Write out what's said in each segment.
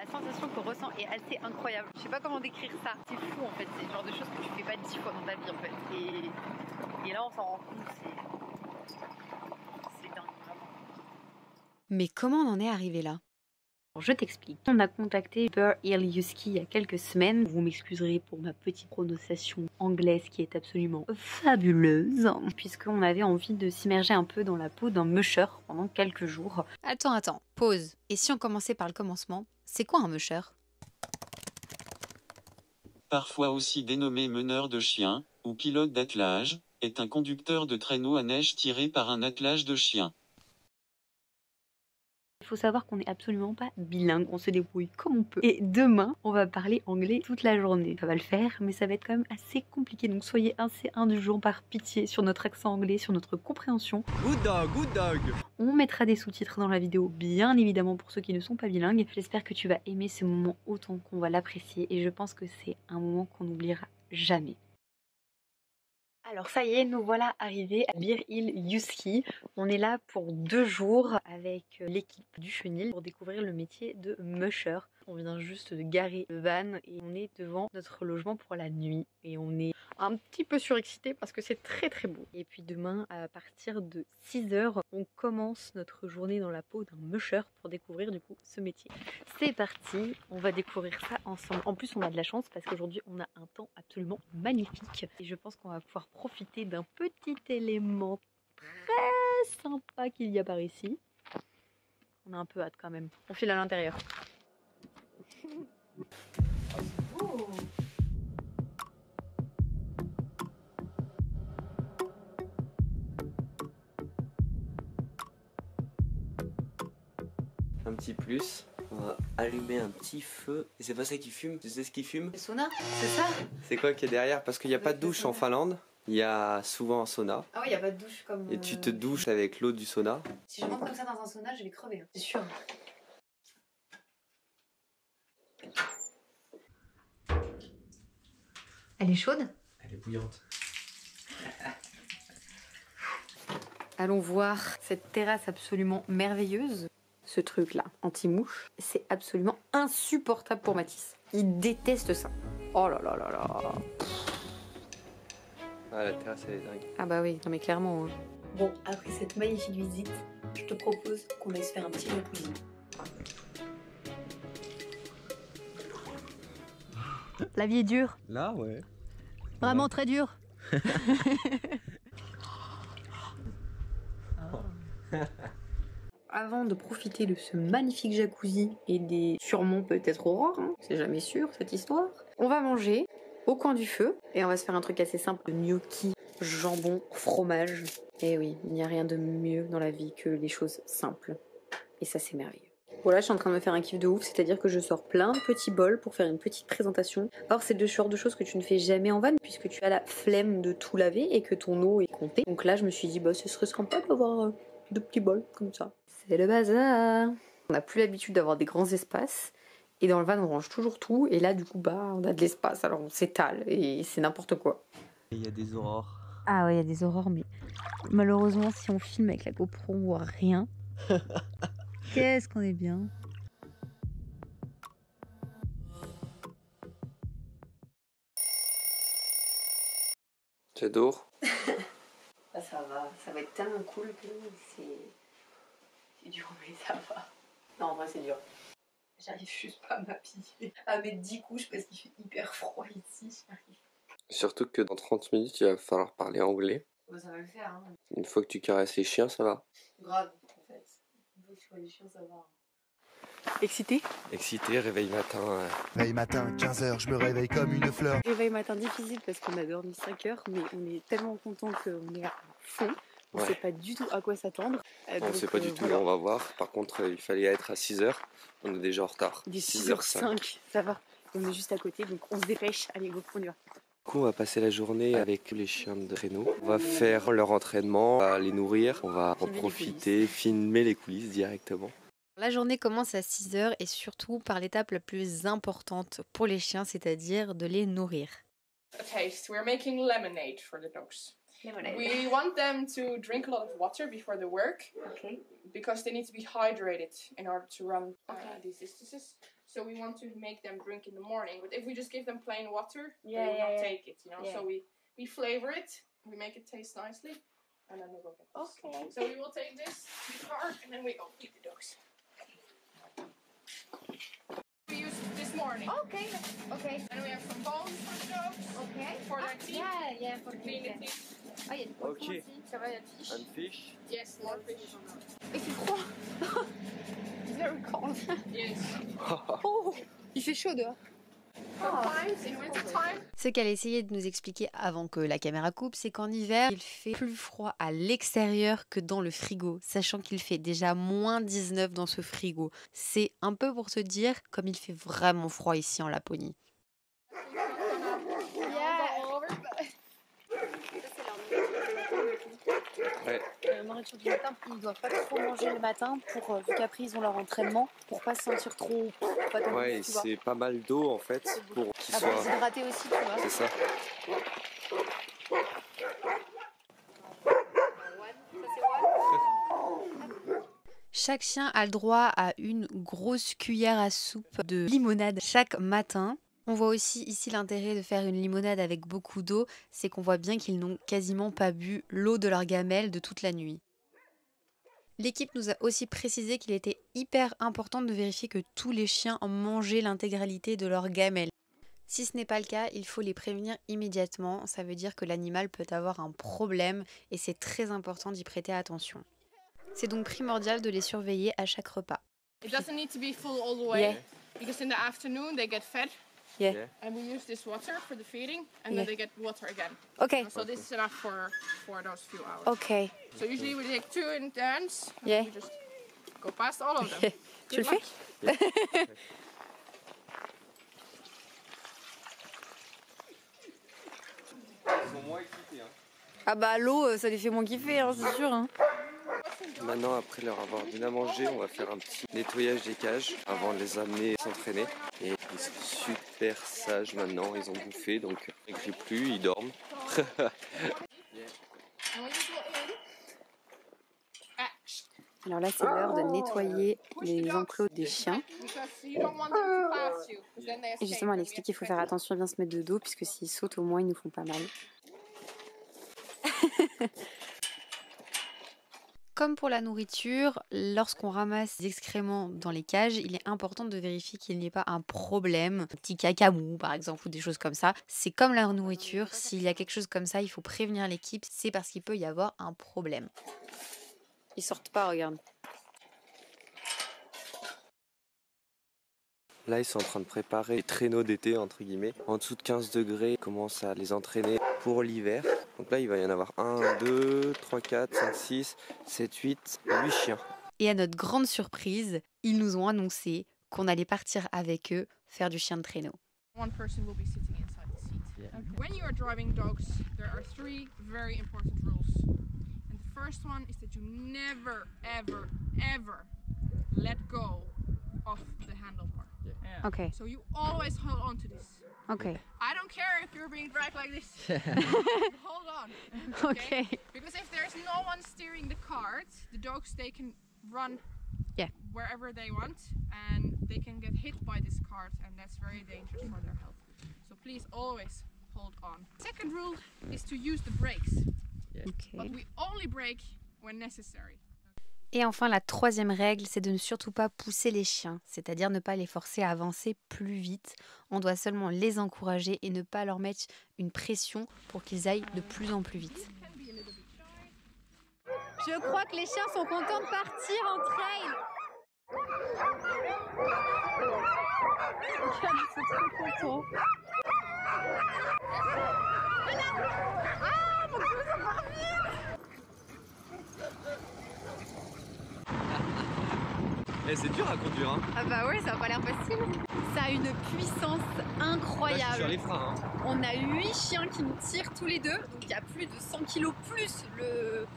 La sensation qu'on ressent est assez incroyable. Je sais pas comment décrire ça. C'est fou en fait, c'est le genre de choses que tu fais pas 10 fois dans ta vie en fait. Et là on s'en rend compte, c'est dingue vraiment. Mais comment on en est arrivé là? Je t'explique. On a contacté Bear Hill Husky il y a quelques semaines. Vous m'excuserez pour ma petite prononciation anglaise qui est absolument fabuleuse, puisqu'on avait envie de s'immerger un peu dans la peau d'un musher pendant quelques jours. Attends, pause. Et si on commençait par le commencement, c'est quoi un musher? Parfois aussi dénommé meneur de chiens, ou pilote d'attelage, est un conducteur de traîneau à neige tiré par un attelage de chiens. Il faut savoir qu'on n'est absolument pas bilingue, on se débrouille comme on peut. Et demain, on va parler anglais toute la journée. Ça va le faire, mais ça va être quand même assez compliqué. Donc soyez assez indulgents par pitié sur notre accent anglais, sur notre compréhension. Good dog, good dog. On mettra des sous-titres dans la vidéo, bien évidemment pour ceux qui ne sont pas bilingues. J'espère que tu vas aimer ce moment autant qu'on va l'apprécier. Et je pense que c'est un moment qu'on n'oubliera jamais. Alors ça y est, nous voilà arrivés à Bear Hill Husky. On est là pour 2 jours avec l'équipe du Chenil pour découvrir le métier de musher. On vient juste de garer le van et on est devant notre logement pour la nuit. Et on est un petit peu surexcité parce que c'est très très beau. Et puis demain, à partir de 6 h, on commence notre journée dans la peau d'un musher pour découvrir du coup ce métier. C'est parti, on va découvrir ça ensemble. En plus, on a de la chance parce qu'aujourd'hui, on a un temps absolument magnifique. Et je pense qu'on va pouvoir profiter d'un petit élément très sympa qu'il y a par ici. On a un peu hâte quand même. On file à l'intérieur. Oh. Un petit plus, on va allumer un petit feu. Et c'est pas ça qui fume, tu sais ce qui fume? Le sauna, c'est ça? C'est quoi qui est derrière? Parce qu'il n'y a pas de douche en Finlande, il y a souvent un sauna. Ah oui, il n'y a pas de douche comme... Et tu te douches avec l'eau du sauna. Si je rentre comme ça dans un sauna, je vais crever, hein. C'est sûr. Elle est chaude? Elle est bouillante. Allons voir cette terrasse absolument merveilleuse. Ce truc là, anti-mouche, c'est absolument insupportable pour Mathis. Il déteste ça. Oh là là là là. Ah, la terrasse elle est dingue. Ah bah oui, non mais clairement. Hein. Bon, après cette magnifique visite, je te propose qu'on laisse faire un petit jacuzzi. La vie est dure. Là, ouais. Vraiment très dure. Avant de profiter de ce magnifique jacuzzi et des sûrement peut-être aurores, hein, c'est jamais sûr cette histoire, on va manger au coin du feu et on va se faire un truc assez simple, gnocchi, jambon, fromage. Et oui, il n'y a rien de mieux dans la vie que les choses simples. Et ça c'est merveilleux. Voilà, je suis en train de me faire un kiff de ouf, c'est-à-dire que je sors plein de petits bols pour faire une petite présentation. Or, c'est le genre de choses que tu ne fais jamais en van puisque tu as la flemme de tout laver et que ton eau est comptée. Donc là, je me suis dit, bah, ce serait sympa d'avoir 2 petits bols comme ça. C'est le bazar. On n'a plus l'habitude d'avoir des grands espaces. Et dans le van, on range toujours tout. Et là, du coup, bah, on a de l'espace. Alors, on s'étale et c'est n'importe quoi. Il y a des aurores. Ah ouais, il y a des aurores, mais malheureusement, si on filme avec la GoPro, on voit rien. Qu'est-ce qu'on est bien. J'adore. Ah, ça va être tellement cool que c'est dur, mais ça va. Non, en vrai, c'est dur. J'arrive juste pas à m'habiller, à mettre 10 couches parce qu'il fait hyper froid ici. Surtout que dans 30 minutes, il va falloir parler anglais. Bah, ça va le faire, hein. Une fois que tu caresses les chiens, ça va. Grave, en fait. Une fois que tu vois les chiens, ça va. Excité? Excité, réveil matin. Réveil matin, 15 h, je me réveille comme une fleur. Réveil matin difficile parce qu'on a dormi 5 heures, mais on est tellement content qu'on est à fond. On Ouais. sait pas du tout à quoi s'attendre. On sait pas du tout, voilà. on va voir. Par contre, il fallait être à 6 h. On est déjà en retard. Il est 6h05, ça va. On est juste à côté, donc on se dépêche. Allez, go, on y va. Du coup, on va passer la journée avec les chiens de traîneau. On va faire leur entraînement, on va les nourrir, on va en profiter, filmer les coulisses directement. La journée commence à 6 h et surtout par l'étape la plus importante pour les chiens, c'est-à-dire de les nourrir. Okay, so we're making lemonade for the dogs. Lemonade. We want them to drink a lot of water before the work Okay. because they need to be hydrated in order to run these distances. So we want to make them drink in the morning. But if we just give them plain water, Yeah, they will yeah, not yeah. take it, you know. Yeah. So we flavor it, we make it taste nicely, and then we go get this. Okay. So we will take this to the car, and then we go feed the dogs. We used this morning. Okay. Okay. And we have some bones for the dogs. Okay. For their teeth. Yeah, To clean the teeth. Ah, il y a du Ok. poisson aussi. Ça va, il y a de fish. Un fish. Yes, more fish. Et c'est froid. It's very cold. Yes. Oh, il fait chaud dehors. Sometimes in winter time. Ce qu'elle essayait de nous expliquer avant que la caméra coupe, c'est qu'en hiver, il fait plus froid à l'extérieur que dans le frigo, sachant qu'il fait déjà moins 19 dans ce frigo. C'est un peu pour te dire comme il fait vraiment froid ici en Laponie. Ouais. La nourriture du matin, ils ne doivent pas trop manger le matin pour, vu qu'après ils ont leur entraînement, pour pas se sentir trop pas tendu, Ouais, tu vois. c'est pas mal d'eau en fait pour qu'ils Ah, pour les soient. hydrater aussi, tu vois. C'est ça. Chaque chien a le droit à une grosse cuillère à soupe de limonade chaque matin. On voit aussi ici l'intérêt de faire une limonade avec beaucoup d'eau, c'est qu'on voit bien qu'ils n'ont quasiment pas bu l'eau de leur gamelle de toute la nuit. L'équipe nous a aussi précisé qu'il était hyper important de vérifier que tous les chiens mangeaient l'intégralité de leur gamelle. Si ce n'est pas le cas, il faut les prévenir immédiatement, ça veut dire que l'animal peut avoir un problème et c'est très important d'y prêter attention. C'est donc primordial de les surveiller à chaque repas. It doesn't need to be full all the way. Yeah. Because in the afternoon they get fed. Yeah. Yeah. And we use this water for the feeding, and Yeah. then they get water again. Ok, So this is enough for those few hours. ok. So usually we take 2 in dance, and Yeah. we just go past all of them. Tu le Good fais luck. Ils sont moins équipés. Hein. Ah bah l'eau, ça les fait moins kiffer, hein, c'est sûr. Hein. Maintenant, après leur avoir bien à manger, on va faire un petit nettoyage des cages avant de les amener s'entraîner. Et ils sont super sages maintenant, ils ont bouffé, donc ils ne crient plus, ils dorment. And when you go in, Alors là, c'est l'heure de nettoyer push the les dogs enclos des chiens. because you don't want them to pass you. 'Cause then they Et escape justement, elle and we explique have qu'il to faut fetch faire them. attention à bien se mettre de dos, puisque s'ils sautent au moins, ils nous font pas mal. Comme pour la nourriture, lorsqu'on ramasse des excréments dans les cages, il est important de vérifier qu'il n'y ait pas un problème, un petit cacamou par exemple ou des choses comme ça. C'est comme la nourriture, s'il y a quelque chose comme ça, il faut prévenir l'équipe, c'est parce qu'il peut y avoir un problème. Ils sortent pas, regarde. Là, ils sont en train de préparer les traîneaux d'été, entre guillemets. En dessous de 15 degrés, ils commencent à les entraîner pour l'hiver. Donc là, il va y en avoir 1, 2, 3, 4, 5, 6, 7, 8, 8 chiens. Et à notre grande surprise, ils nous ont annoncé qu'on allait partir avec eux faire du chien de traîneau. One person will be sitting inside the seat. When you are driving dogs, there are 3 very important rules. And the first one is that you never, ever, ever let go of the handlebar. Ok, So you always hold on to this. ok, I don't care if you're being dragged like this. Hold on. ok. Because if there's no one steering the cart, the dogs they can run Yeah. wherever they want and they can get hit by this cart and that's very dangerous for their health. So please always hold on. Second rule is to use the brakes, Ok. but we only brake when necessary. Et enfin, la troisième règle, c'est de ne surtout pas pousser les chiens, c'est-à-dire ne pas les forcer à avancer plus vite. On doit seulement les encourager et ne pas leur mettre une pression pour qu'ils aillent de plus en plus vite. Can be a little bit shy. Je crois que les chiens sont contents de partir en trail. Regarde, ils sont trop contents. Eh, c'est dur à conduire, hein. Ah bah ouais, ça a pas l'air facile. Ça a une puissance incroyable. Sur les freins, hein. On a 8 chiens qui nous tirent tous les deux. Donc il y a plus de 100 kilos plus le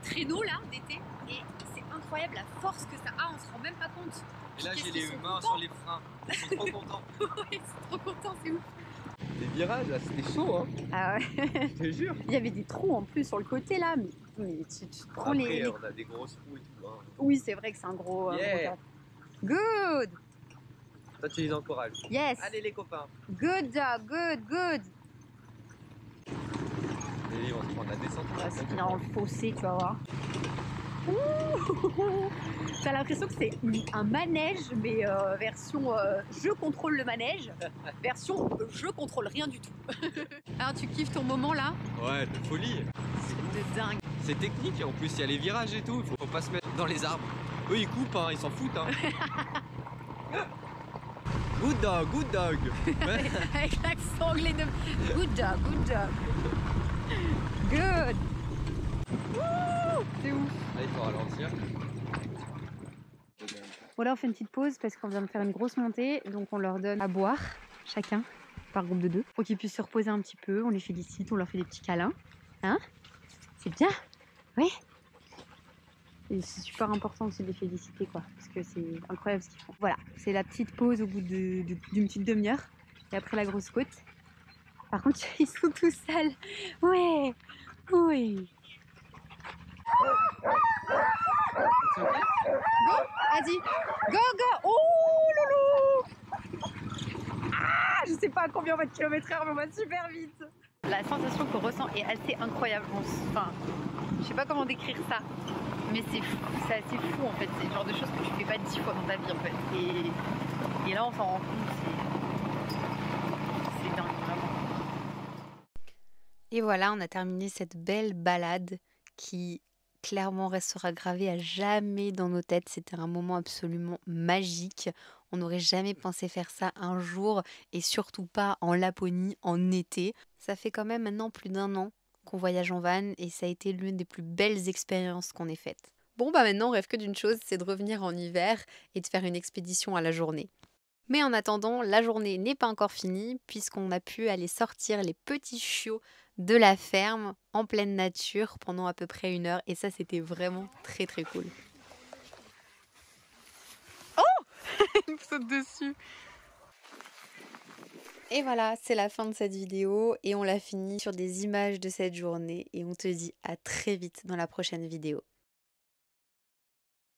traîneau là d'été. Et c'est incroyable la force que ça a, on se rend même pas compte. Et là, Qu'est-ce j'ai qu'ils les sont mains contents. sur les freins. Ils sont trop contents. Ouais, c'est trop content, c'est ouf. Les virages, là, c'était chaud, hein. Ah ouais. Je te jure. Il y avait des trous en plus sur le côté là, mais tu prends Après, les... on a des grosses roues et tout, hein. Oui, c'est vrai que c'est un gros... Yeah. gros cadre. Good. Toi, tu les encourages. Yes. Allez, les copains. Good dog, good. Et ils vont se prendre la descente. On va se finir dans le fossé, tu vas voir. Ouh. T'as l'impression que c'est un manège, mais version je contrôle le manège, version je contrôle rien du tout. Alors tu kiffes ton moment là? Ouais, de folie. C'est de dingue. C'est technique, et en plus, il y a les virages et tout. Faut pas se mettre dans les arbres. Eux, ils coupent, hein, ils s'en foutent. Hein. Good dog, good dog. Avec l'accent anglais de good dog, good dog. Good. C'est ouf. Là, il faut ralentir. Bon là on fait une petite pause parce qu'on vient de faire une grosse montée, donc on leur donne à boire, chacun, par groupe de 2, pour qu'ils puissent se reposer un petit peu, on les félicite, on leur fait des petits câlins. Hein? C'est bien? Oui. Et c'est super important aussi de les féliciter quoi, parce que c'est incroyable ce qu'ils font. Voilà, c'est la petite pause au bout d'une petite demi-heure, et après la grosse côte. Par contre ils sont tous sales. Ouais, oui. Go, Adi, go, go. Oh loulou. Ah, je sais pas à combien on va de km/h, mais on va super vite. La sensation qu'on ressent est assez incroyable. Enfin, je sais pas comment décrire ça, mais c'est fou, c'est assez fou en fait. C'est le genre de choses que tu fais pas 10 fois dans ta vie en fait. Et là on s'en rend compte, c'est dingue vraiment. Et voilà, on a terminé cette belle balade qui clairement restera gravée à jamais dans nos têtes. C'était un moment absolument magique. On n'aurait jamais pensé faire ça un jour et surtout pas en Laponie en été. Ça fait quand même maintenant plus d'1 an qu'on voyage en van et ça a été l'une des plus belles expériences qu'on ait faites. Bon bah maintenant on rêve que d'une chose, c'est de revenir en hiver et de faire une expédition à la journée. Mais en attendant, la journée n'est pas encore finie puisqu'on a pu aller sortir les petits chiots de la ferme en pleine nature pendant à peu près 1 heure et ça c'était vraiment très très cool. Oh il me saute dessus. Et voilà, c'est la fin de cette vidéo et on l'a fini sur des images de cette journée et on te dit à très vite dans la prochaine vidéo.